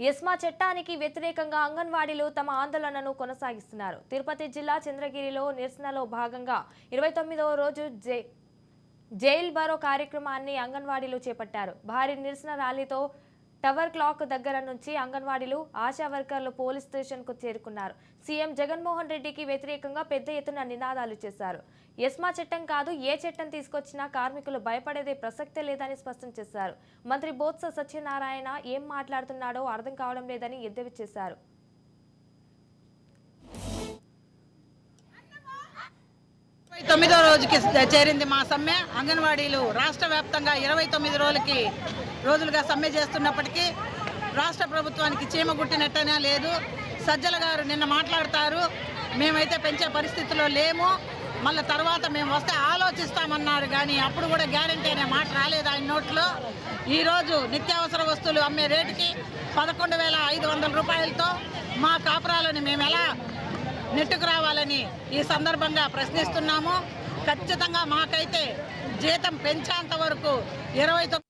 ESMA చట్టానికి వ్యతిరేకంగా అంగన్వాడీలు తమ ఆందోళనను కొనసాగిస్తున్నారు. తిరుపతి జిల్లా చంద్రగిరిలో నిరసనలో భాగంగా 29వ రోజు జైల్ బరో కార్యక్రమాన్ని అంగన్వాడీలు చేపట్టారు. భారీ నిరసన ర్యాలీతో టవర్ క్లాక్ దగ్గర నుంచి అంగన్వాడీలు, ఆశా వర్కర్లు పోలీస్ స్టేషన్కు చేరుకున్నారు. సీఎం జగన్మోహన్ రెడ్డికి వ్యతిరేకంగా పెద్ద ఎత్తున నినాదాలు చేశారు. ఎస్మా చట్టం కాదు, ఏ చట్టం తీసుకొచ్చినా కార్మికులు భయపడేదే ప్రసక్తే లేదని స్పష్టం చేశారు. మంత్రి బొత్స సత్యనారాయణ ఏం మాట్లాడుతున్నాడో అర్థం కావడం లేదని ఎద్దేవా చేశారు. 29వ రోజుకి చేరింది మా సమ్మె. అంగన్వాడీలు రాష్ట్ర వ్యాప్తంగా 29 రోజులుగా సమ్మె చేస్తున్నప్పటికీ రాష్ట్ర ప్రభుత్వానికి చీమ గుట్టినట్టనే లేదు. సజ్జల గారు నిన్న మాట్లాడతారు, మేమైతే పెంచే పరిస్థితిలో లేము, మళ్ళీ తర్వాత మేము వస్తే ఆలోచిస్తామన్నారు. కానీ అప్పుడు కూడా గ్యారంటీ అనే మాట రాలేదు ఆయన నోట్లో. ఈరోజు నిత్యావసర వస్తువులు అమ్మే రేటుకి 11,500 రూపాయలతో మా కాపురాలను మేము ఎలా నెట్టుకు రావాలని ఈ సందర్భంగా ప్రశ్నిస్తున్నాము. ఖచ్చితంగా మాకైతే జీతం పెంచేంత వరకు 29